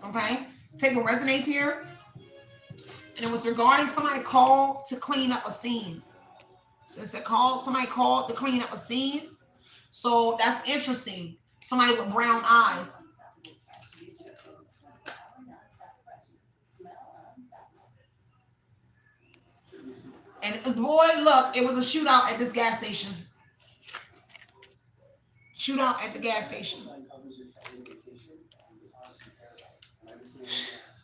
Okay? Take what resonates here. And it was regarding somebody called to clean up a scene. So it said somebody called to clean up a scene. So that's interesting. Somebody with brown eyes. And boy, look, it was a shootout at this gas station. Shootout at the gas station.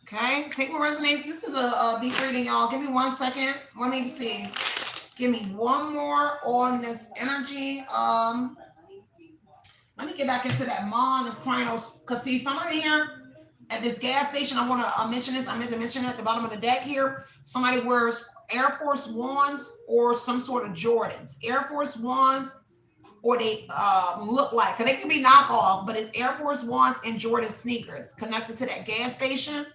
Okay, take what resonates. This is a deep reading, y'all. Give me 1 second. Let me see. Give me one more on this energy. Let me get back into that Mon, this Krynos. Because see, somebody here at this gas station, I want to mention this. I meant to mention at the bottom of the deck here. Somebody wears Air Force Ones or some sort of Jordans. Air Force Ones, or they look like, because they can be knockoff, but it's Air Force Ones and Jordan sneakers connected to that gas station.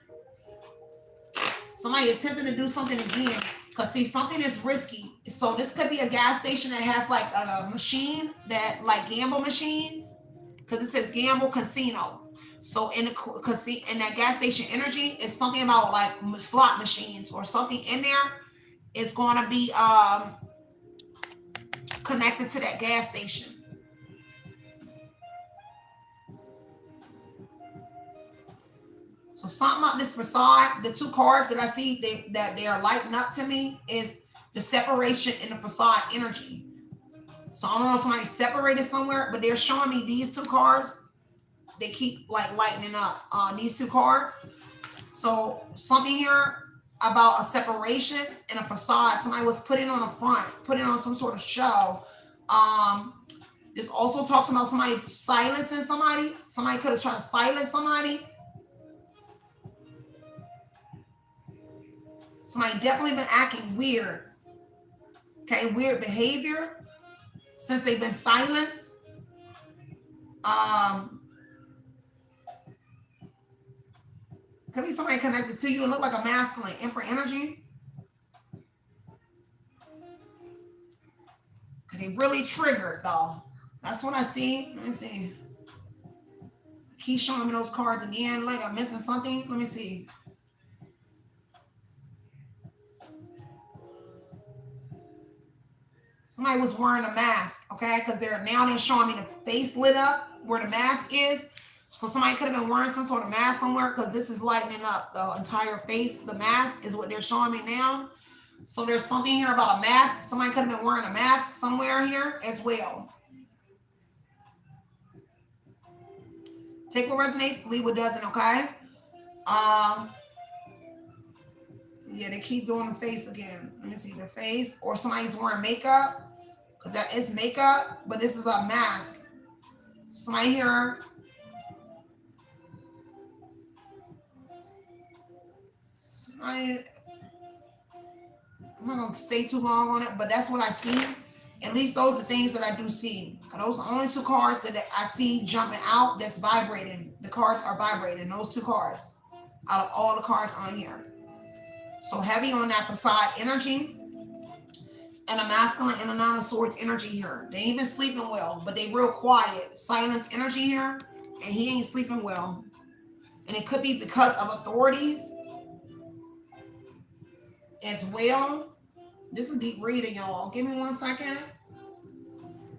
Somebody attempting to do something again. Because see, something is risky. So this could be a gas station that has like a machine that like gamble machines. Because it says gamble casino. So in that gas station energy is something about like slot machines or something in there. It's going to be connected to that gas station. So something about this facade, the two cards that I see that they are lighting up to me is the separation in the facade energy. So I don't know if somebody separated somewhere, but they're showing me these two cards. They keep like lightening up these two cards. So something here about a separation and a facade. Somebody was putting on a front, putting on some sort of show. This also talks about somebody silencing somebody. Somebody could have tried to silence somebody. Somebody definitely been acting weird. Okay, weird behavior since they've been silenced. Could be somebody connected to you and look like a masculine, emperor energy. Could they really triggered though? That's what I see. Let me see. Keep showing me those cards again. Like I'm missing something. Let me see. Somebody was wearing a mask, okay? Because they're showing me the face lit up where the mask is. So somebody could have been wearing some sort of mask somewhere because this is lightening up the entire face. The mask is what they're showing me now. So there's something here about a mask. Somebody could have been wearing a mask somewhere here as well. Take what resonates, leave what doesn't, okay? Yeah, they keep doing the face again. Let me see the face. Or somebody's wearing makeup. Because that is makeup, but this is a mask. Somebody here. I'm not going to stay too long on it, but that's what I see. At least those are things that I do see. Those are only two cards that I see jumping out that's vibrating. The cards are vibrating. Those two cards out of all the cards on here. So heavy on that facade energy. And a masculine and a nine of swords energy here. They ain't been sleeping well, but they real quiet. Silence energy here, and he ain't sleeping well. And it could be because of authorities as well. This is deep reading, y'all. Give me 1 second.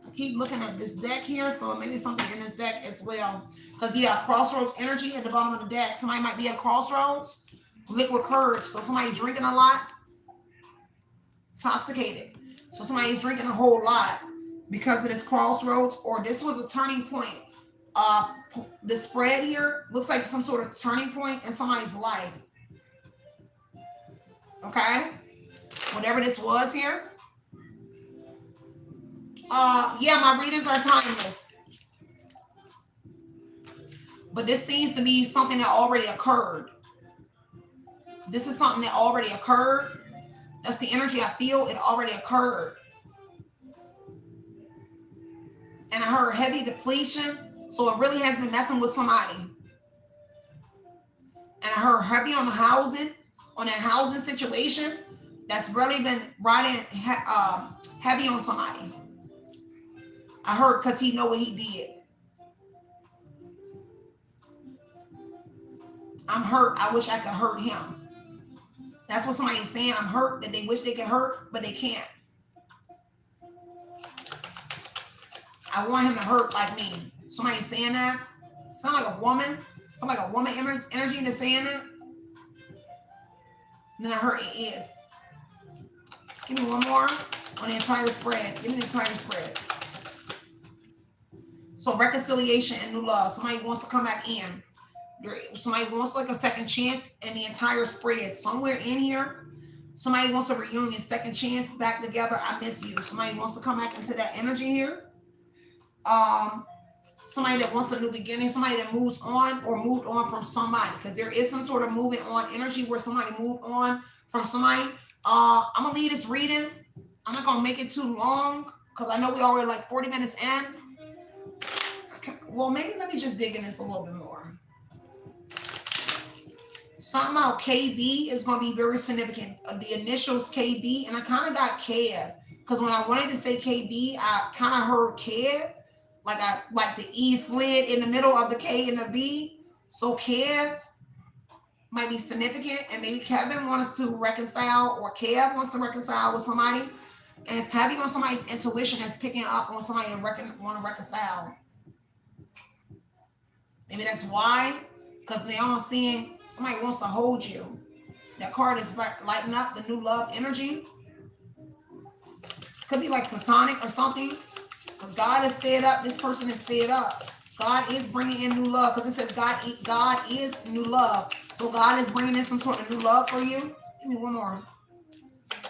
I keep looking at this deck here, so maybe something in this deck as well. Because yeah, crossroads energy at the bottom of the deck. Somebody might be at crossroads. Liquid courage. So somebody drinking a lot. Intoxicated. So somebody's drinking a whole lot because of this crossroads, or this was a turning point. The spread here looks like some sort of turning point in somebody's life. Okay? Whatever this was here. Yeah, my readings are timeless. But this seems to be something that already occurred. This is something that already occurred. That's the energy I feel. It already occurred. And I heard heavy depletion. So it really has been messing with somebody. And I heard heavy on the housing, on that housing situation. That's really been riding heavy on somebody. I heard because he know what he did. I'm hurt. I wish I could hurt him. That's what somebody is saying. I'm hurt, that they wish they could hurt, but they can't. I want him to hurt like me. Somebody saying that. Sound like a woman. Sound like a woman energy that's saying that. And then I heard it is. Give me one more on the entire spread. Give me the entire spread. So reconciliation and new love. Somebody wants to come back in. Somebody wants like a second chance in the entire spread. Somewhere in here, somebody wants a reunion, second chance, back together. I miss you. Somebody wants to come back into that energy here. Somebody that wants a new beginning. Somebody that moves on or moved on from somebody. Because there is some sort of moving on energy where somebody moved on from somebody. I'm going to leave this reading. I'm not going to make it too long because I know we already like 40 minutes in. Okay. Well, maybe let me just dig in this a little bit more. Something about KB is going to be very significant. The initials KB, and I kind of got Kev because when I wanted to say KB, I kind of heard Kev, like the E slid in the middle of the K and the B. So Kev might be significant, and maybe Kevin wants to reconcile, or Kev wants to reconcile with somebody, and it's heavy on somebody's intuition that's picking up on somebody that want to reconcile. Maybe that's why, because they all seeing Somebody wants to hold you. That card is lighting up the new love energy. Could be like platonic or something. Because God is fed up. This person is fed up. God is bringing in new love. Because it says God is new love. So God is bringing in some sort of new love for you. Give me one more.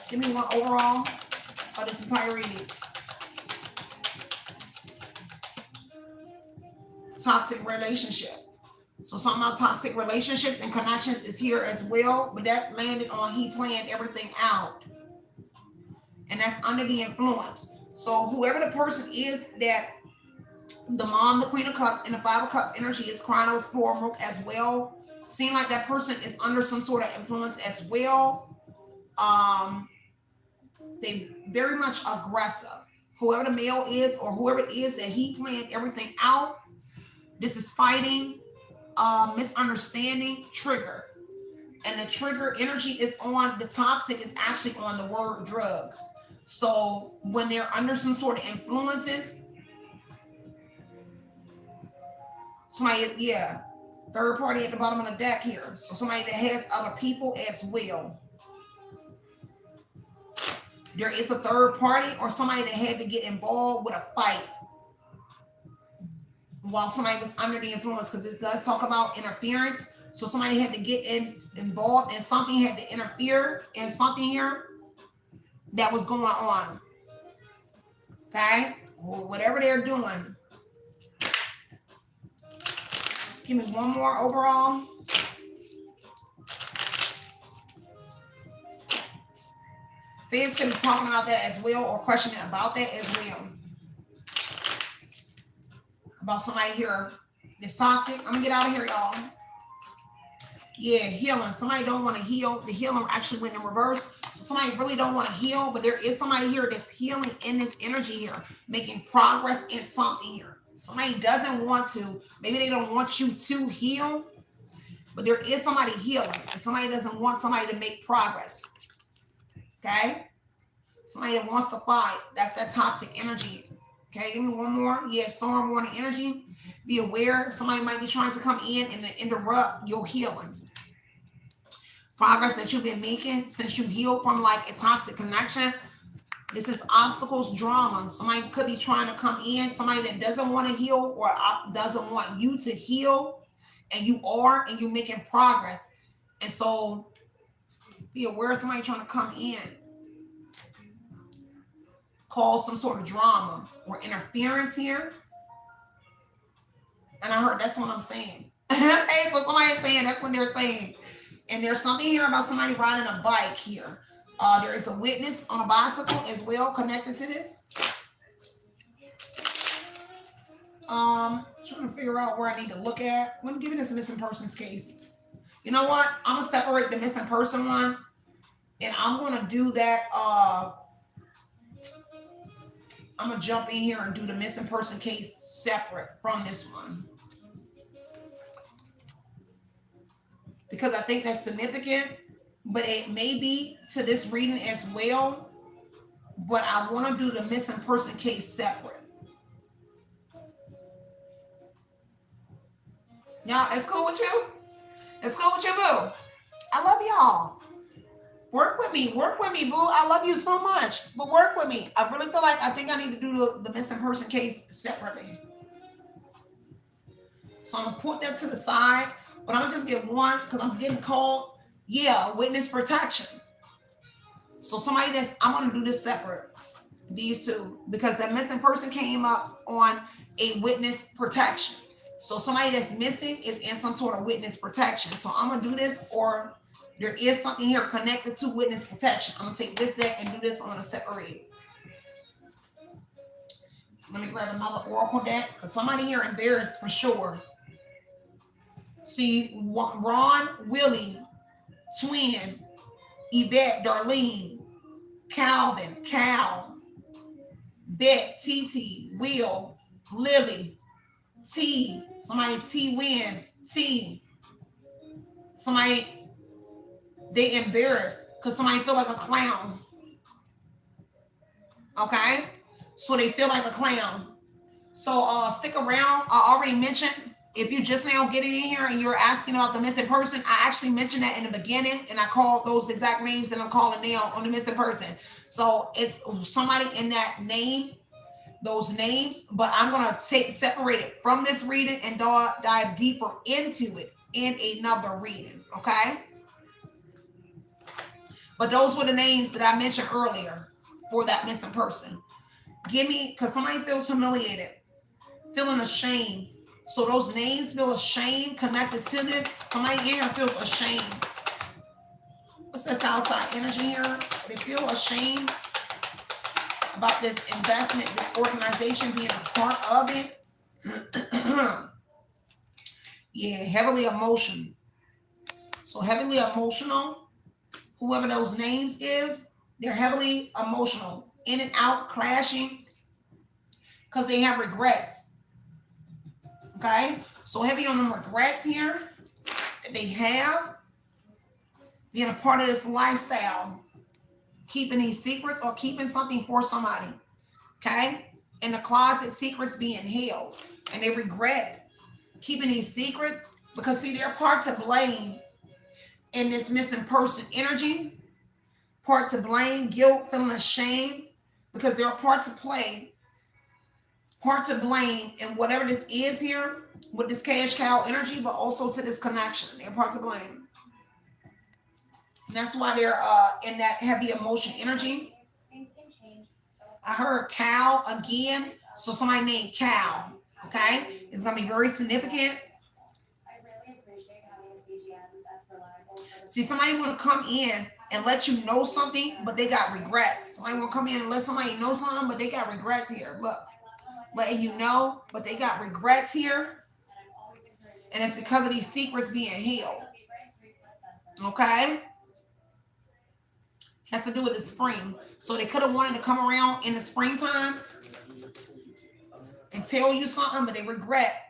Give me one overall of this entire reading. Toxic relationship. So something about toxic relationships and connections is here as well. But that landed on he planned everything out. And that's under the influence. So whoever the person is that the mom, the Queen of Cups, and the Five of Cups energy is Chronos, Pormuk as well. Seem like that person is under some sort of influence as well. They very much aggressive. Whoever the male is or whoever it is that he planned everything out. This is fighting, misunderstanding, trigger. And the trigger energy is on, the toxic is actually on the word drugs. So when they're under some sort of influences, somebody, yeah, third party at the bottom of the deck here. So somebody that has other people as well. There is a third party or somebody that had to get involved with a fight while somebody was under the influence, because this does talk about interference. So somebody had to get involved and something had to interfere in something here that was going on. Okay? Or whatever they're doing. Give me one more overall. Fans could be talking about that as well or questioning about that as well. About somebody here that's toxic. I'm going to get out of here, y'all. Yeah, healing. Somebody don't want to heal. The healing actually went in reverse. So somebody really don't want to heal, but there is somebody here that's healing in this energy here, making progress in something here. Somebody doesn't want to. Maybe they don't want you to heal, but there is somebody healing. And somebody doesn't want somebody to make progress. Okay? Somebody that wants to fight. That's that toxic energy. Okay, give me one more. Yeah, storm warning energy. Be aware. Somebody might be trying to come in and interrupt your healing. Progress that you've been making since you healed from like a toxic connection. This is obstacles, drama. Somebody could be trying to come in. Somebody that doesn't want to heal or doesn't want you to heal. And you are, and you're making progress. And so be aware of somebody trying to come in. Cause some sort of drama or interference here. And I heard that's what I'm saying. Okay, so somebody is saying that's what they're saying. And there's something here about somebody riding a bike here. There is a witness on a bicycle as well connected to this. Trying to figure out where I need to look at. Let me give you this missing persons case. You know what? I'm going to separate the missing person one. And I'm going to do that. I'm going to jump in here and do the missing person case separate from this one. Because I think that's significant, but it may be to this reading as well. But I want to do the missing person case separate. Y'all, it's cool with you? It's cool with you, boo? I love y'all. Work with me, boo. I love you so much, but work with me. I really feel like I think I need to do the missing person case separately. So I'm going to put that to the side, but I'm going to just get one because I'm getting called, witness protection. So somebody I'm going to do this separate, these two, because that missing person came up on a witness protection. So somebody that's missing is in some sort of witness protection. So I'm going to do this, or there is something here connected to witness protection. I'm going to take this deck and do this on a separate. So let me grab another oracle deck, because somebody here embarrassed for sure. See, Ron, Willie, Twin, Yvette, Darlene, Calvin, Cal, Bet, TT, Will, Lily, T, somebody T-Win, T, somebody, they embarrassed because somebody feel like a clown. Okay? So they feel like a clown. So stick around. I already mentioned, If you're just now getting in here and you're asking about the missing person, I actually mentioned that in the beginning, and I called those exact names that I'm calling now on the missing person. So it's somebody in that name, those names, but I'm going to separate it from this reading and dive deeper into it in another reading, okay? But those were the names that I mentioned earlier for that missing person. Give me, because somebody feels humiliated, feeling ashamed. So those names feel ashamed connected to this. Somebody here feels ashamed. What's this outside energy here? They feel ashamed about this investment, this organization, being a part of it. Yeah, heavily emotional. So heavily emotional. Whoever those names is, they're heavily emotional. In and out, clashing, because they have regrets. Okay, so heavy on them regrets here that they have being a part of this lifestyle, keeping these secrets or keeping something for somebody. Okay, in the closet, secrets being held, and they regret keeping these secrets because see, they're part to blame in this missing person energy, part to blame, guilt, feeling ashamed because they're a part to play, part to blame, and whatever this is here with this cash cow energy, but also to this connection, they're part to blame. And that's why they're in that heavy emotion energy. I heard cow again, so somebody named Cow. Okay, it's gonna be very significant. See, somebody want to come in and let you know something, but they got regrets. Somebody want to come in and let somebody know something, but they got regrets here. Look, letting you know, but they got regrets here. And it's because of these secrets being held. Okay? Has to do with the spring. So they could have wanted to come around in the springtime and tell you something, but they regret.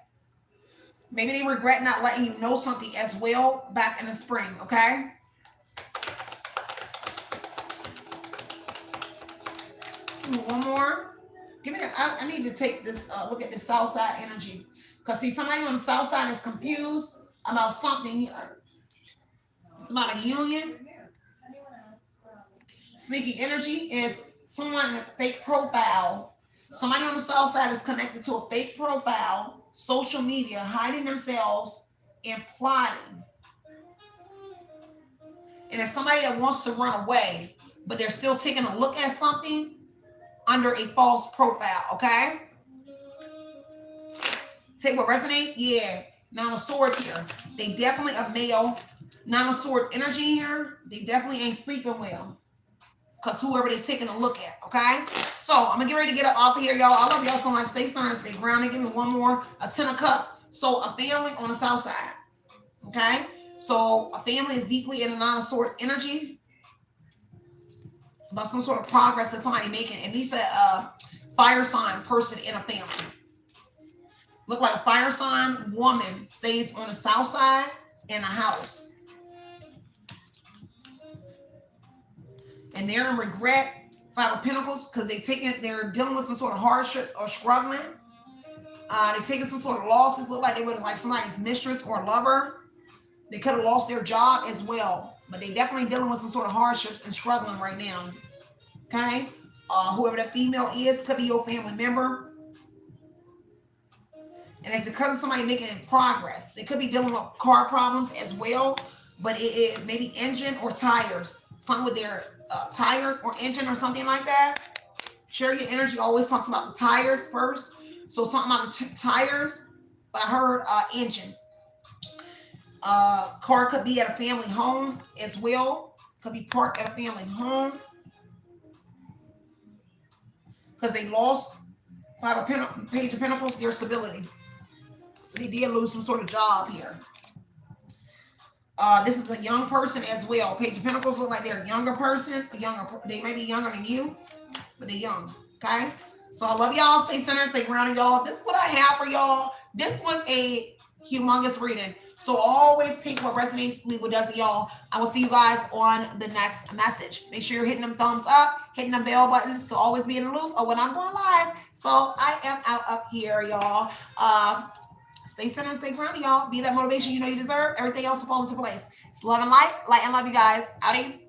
Maybe they regret not letting you know something as well back in the spring, okay? One more. Give me that. I need to take this, look at the south side energy. Because see, somebody on the south side is confused about something here. It's about a union. Sneaky energy is someone in a fake profile. Somebody on the south side is connected to a fake profile, social media, hiding themselves and plotting. And it's somebody that wants to run away, but they're still taking a look at something under a false profile, okay? Take what resonates? Yeah. Nine of Swords here. They definitely a male. Nine of Swords energy here. They definitely ain't sleeping well. Because whoever they taking a look at, okay? So, I'm going to get ready to get up off of here, y'all. I love y'all so much. Stay stern, stay grounded. Give me one more. A 10 of Cups. So, a family on the south side, okay? So, a family is deeply in the Nine of Swords energy. About some sort of progress that somebody making. At least a fire sign person in a family. Look like a fire sign woman stays on the south side in a house. And they're in regret, Five of Pentacles, because they're dealing with some sort of hardships or struggling. They're taking some sort of losses. Look like they were like somebody's mistress or lover. They could have lost their job as well. But they definitely dealing with some sort of hardships and struggling right now. Okay? Whoever that female is, could be your family member. And it's because of somebody making progress. They could be dealing with car problems as well. But it may be engine or tires. Something with their tires or engine or something like that. Share your energy always talks about the tires first. So something about the tires. But I heard engine. Car could be at a family home as well. Could be parked at a family home. Because they lost Page of Pentacles, their stability. So they did lose some sort of job here. This is a young person as well. Page of Pentacles look like they're a younger person. They may be younger than you, but they're young. Okay? So I love y'all. Stay centered, stay grounded, y'all. This is what I have for y'all. This was a humongous reading. So always take what resonates, leave what doesn't, y'all. I will see you guys on the next message. Make sure you're hitting them thumbs up, hitting the bell buttons to always be in the loop of when I'm going live. So I am out up here, y'all. Stay centered, stay grounded, y'all. Be that motivation you know you deserve. Everything else will fall into place. It's love and light. Light and love, you guys. Outie.